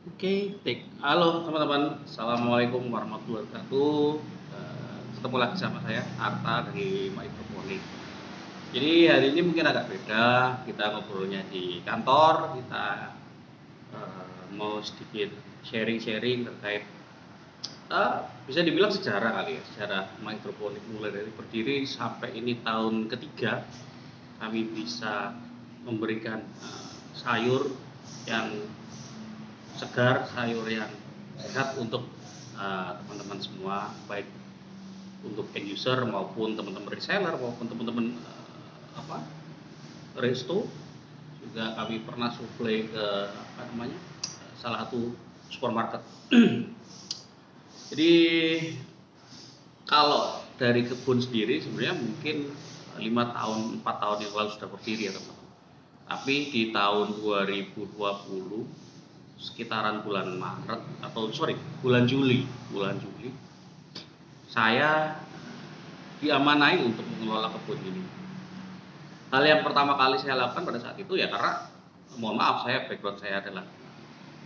Oke, take. Halo teman-teman, Assalamualaikum warahmatullahi wabarakatuh. Ketemu lagi sama saya, Arta dari Microphonic. Jadi hari ini mungkin agak beda, kita ngobrolnya di kantor, kita mau sedikit sharing-sharing terkait, bisa dibilang sejarah kali ya, sejarah Microphonic mulai dari berdiri sampai ini tahun ketiga, kami bisa memberikan sayur yang segar, sayur yang sehat untuk teman-teman semua, baik untuk end user maupun teman-teman reseller maupun teman-teman apa resto. Juga kami pernah suplai ke apa namanya salah satu supermarket. Jadi kalau dari kebun sendiri sebenarnya mungkin 5 tahun 4 tahun yang lalu sudah berdiri ya teman-teman. Tapi di tahun 2020 sekitaran bulan Maret atau sorry bulan Juli saya diamanai untuk mengelola kebun ini. Hal yang pertama kali saya lakukan pada saat itu ya karena mohon maaf background saya adalah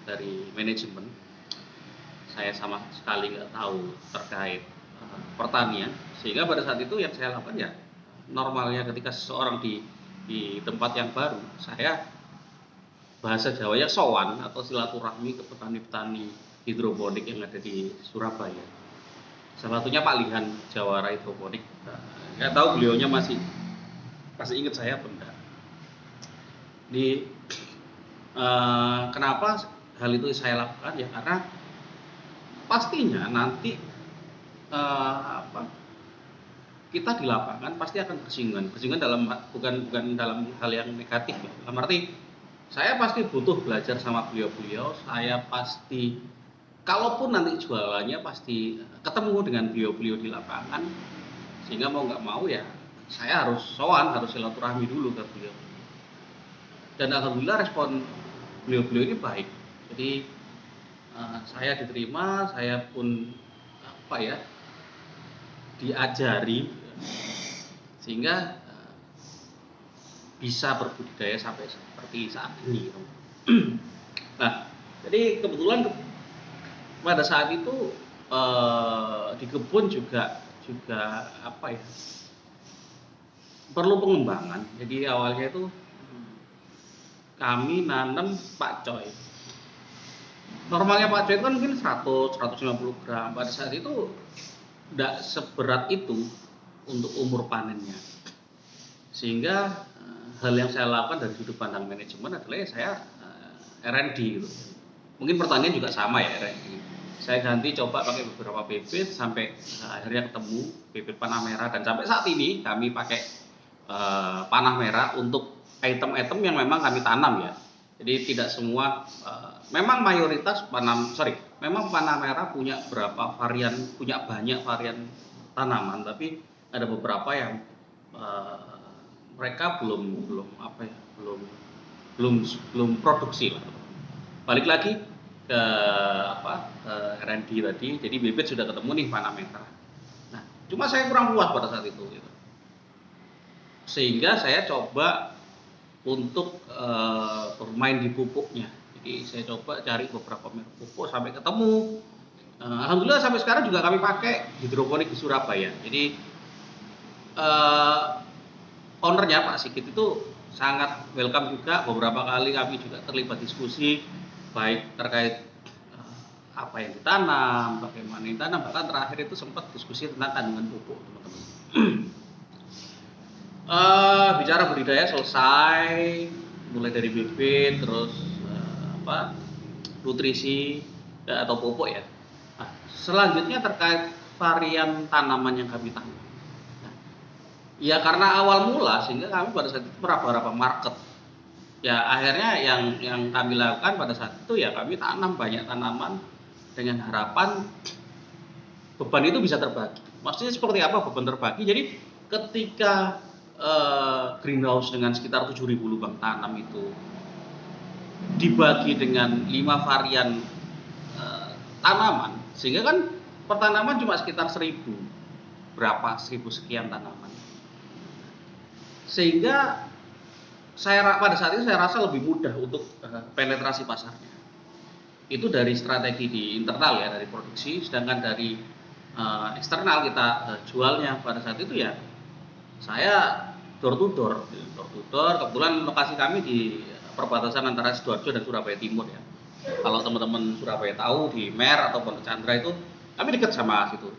dari manajemen, saya sama sekali nggak tahu terkait pertanian, sehingga pada saat itu yang saya lakukan ya normalnya ketika seseorang di tempat yang baru, saya bahasa Jawanya sowan atau silaturahmi ke petani-petani hidroponik yang ada di Surabaya. Salah satunya Pak Lihan Jawara Hidroponik. Nggak tahu beliaunya masih ingat saya apa enggak. Di kenapa hal itu saya lakukan ya karena pastinya nanti apa kita di lapangan pasti akan bersinggungan dalam bukan dalam hal yang negatif ya. Dalam arti saya pasti butuh belajar sama beliau-beliau, saya pasti kalaupun nanti jualannya pasti ketemu dengan beliau-beliau di lapangan, sehingga mau nggak mau ya saya harus sowan, harus silaturahmi dulu ke beliau. Dan alhamdulillah respon beliau-beliau ini baik. Jadi saya diterima, saya pun apa ya diajari sehingga bisa berbudidaya sampai seperti saat ini. Nah, jadi kebetulan pada saat itu di kebun juga apa ya perlu pengembangan. Jadi awalnya itu kami nanam pakcoy. Normalnya pakcoy itu kan mungkin 100-150 gram. Pada saat itu tidak seberat itu untuk umur panennya. Sehingga hal yang saya lakukan dari sudut pandang manajemen adalah ya saya R&D gitu. Mungkin pertanian juga sama ya R&D. Saya ganti coba pakai beberapa bibit sampai akhirnya ketemu bibit panah merah, dan sampai saat ini kami pakai panah merah untuk item-item yang memang kami tanam ya. Jadi tidak semua memang mayoritas memang panah merah punya banyak varian tanaman, tapi ada beberapa yang mereka belum belum apa ya belum belum belum produksi lah. Balik lagi ke R&D tadi, jadi bibit sudah ketemu nih panah merah. Nah, cuma saya kurang puas pada saat itu gitu. Sehingga saya coba untuk bermain di pupuknya. Jadi saya coba cari beberapa merek pupuk sampai ketemu. Alhamdulillah sampai sekarang juga kami pakai hidroponik di Surabaya. Jadi ownernya Pak Sigit itu sangat welcome juga. Beberapa kali kami juga terlibat diskusi baik terkait apa yang ditanam, bagaimana ditanam, bahkan terakhir itu sempat diskusi tentang kandungan pupuk, teman-teman. Bicara budidaya selesai, mulai dari bibit, terus nutrisi atau pupuk ya. Nah, selanjutnya terkait varian tanaman yang kami tanam. Nah, ya karena awal mula sehingga kami pada saat itu meraba-raba market. Ya akhirnya yang kami lakukan pada saat itu ya kami tanam banyak tanaman dengan harapan beban itu bisa terbagi. Maksudnya seperti apa beban terbagi? Jadi ketika greenhouse dengan sekitar 7.000 lubang tanam itu dibagi dengan 5 varian tanaman, sehingga kan pertanaman cuma sekitar 1.000 sekian tanaman, sehingga pada saat itu saya rasa lebih mudah untuk penetrasi pasarnya. Itu dari strategi di internal ya, dari produksi. Sedangkan dari eksternal kita jualnya pada saat itu ya saya door to door, door to door. Kebetulan lokasi kami di perbatasan antara Sidoarjo dan Surabaya Timur ya. Kalau teman-teman Surabaya tahu di Mer atau Pondok Chandra itu kami dekat sama situ.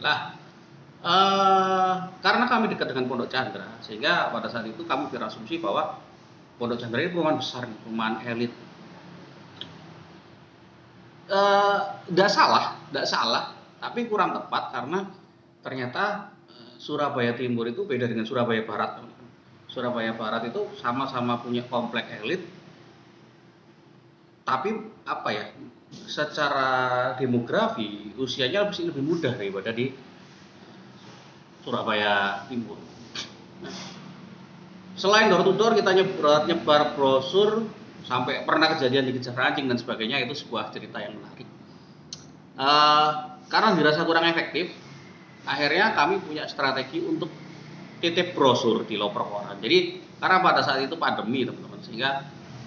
Lah, karena kami dekat dengan Pondok Chandra, sehingga pada saat itu kami berasumsi bahwa Pondok Chandra ini perumahan besar, perumahan elit. Tidak salah, tapi kurang tepat karena ternyata Surabaya Timur itu beda dengan Surabaya Barat. Surabaya Barat itu sama-sama punya komplek elit, tapi apa ya? Secara demografi usianya lebih mudah daripada di Surabaya Timur. Nah, selain door to door kita nyebar brosur, sampai pernah kejadian dikejar anjing dan sebagainya, itu sebuah cerita yang menarik. Karena dirasa kurang efektif, akhirnya kami punya strategi untuk titip brosur di loper koran. Jadi karena pada saat itu pandemi teman-teman, sehingga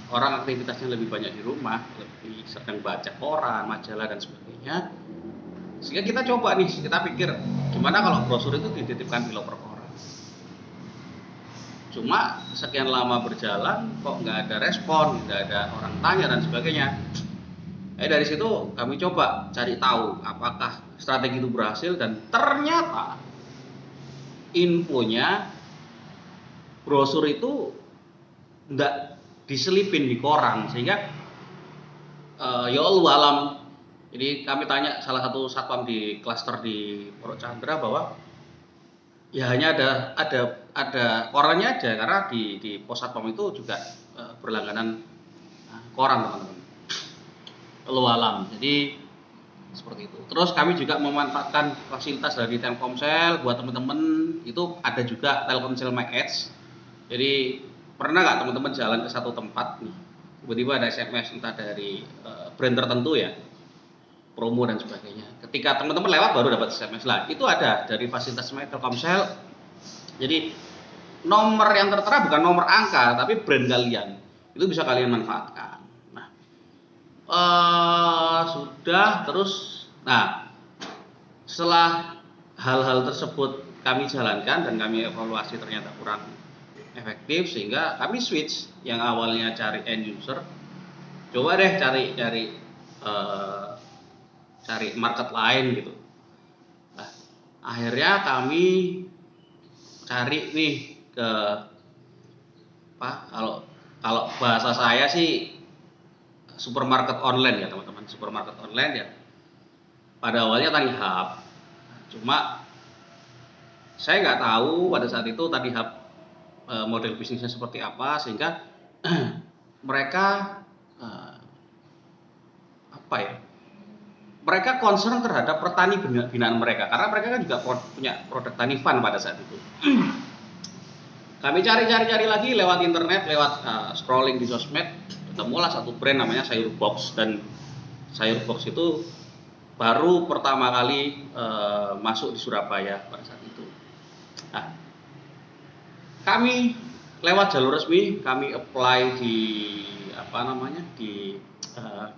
orang aktivitasnya lebih banyak di rumah, lebih sering baca koran, majalah dan sebagainya. Sehingga kita coba nih, kita pikir gimana kalau brosur itu dititipkan di loper koran. Cuma sekian lama berjalan kok nggak ada respon, nggak ada orang tanya dan sebagainya. Dari situ kami coba cari tahu apakah strategi itu berhasil, dan ternyata infonya brosur itu nggak diselipin di koran, sehingga ya Allah alam. Jadi kami tanya salah satu satpam di klaster di Pondok Chandra bahwa ya hanya ada korannya aja, karena di pos satpam itu juga berlangganan koran teman-teman. Allah alam. Jadi seperti itu. Terus kami juga memanfaatkan fasilitas dari Telkomsel. Buat teman-teman itu ada juga Telkomsel My Edge. Jadi pernah nggak teman-teman jalan ke satu tempat nih, tiba-tiba ada SMS entah dari brand tertentu ya, promo dan sebagainya. Ketika teman-teman lewat baru dapat SMS lah. Itu ada dari fasilitas Telkomsel. Jadi nomor yang tertera bukan nomor angka, tapi brand kalian. Itu bisa kalian manfaatkan. Nah, sudah terus. Nah, setelah hal-hal tersebut kami jalankan dan kami evaluasi ternyata kurang efektif, sehingga kami switch yang awalnya cari end user, coba deh cari market lain gitu. Nah, akhirnya kami cari nih ke kalau bahasa saya sih supermarket online ya teman-teman, supermarket online ya. Pada awalnya Tani Hub, cuma saya nggak tahu pada saat itu Tani Hub model bisnisnya seperti apa, sehingga mereka mereka concern terhadap petani binaan mereka, karena mereka kan juga punya produk Tanifan pada saat itu. Kami cari lagi lewat internet, lewat scrolling di sosmed, ketemulah satu brand namanya Sayur Box, dan Sayur Box itu baru pertama kali masuk di Surabaya pada saat itu. Nah, kami lewat jalur resmi, kami apply di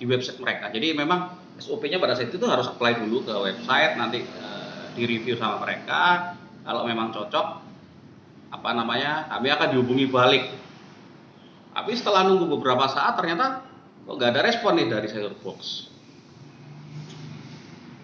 website mereka. Jadi memang SOP-nya pada saat itu harus apply dulu ke website, nanti di review sama mereka. Kalau memang cocok, kami akan dihubungi balik. Tapi setelah nunggu beberapa saat ternyata kok nggak ada respon nih dari Sayur Box.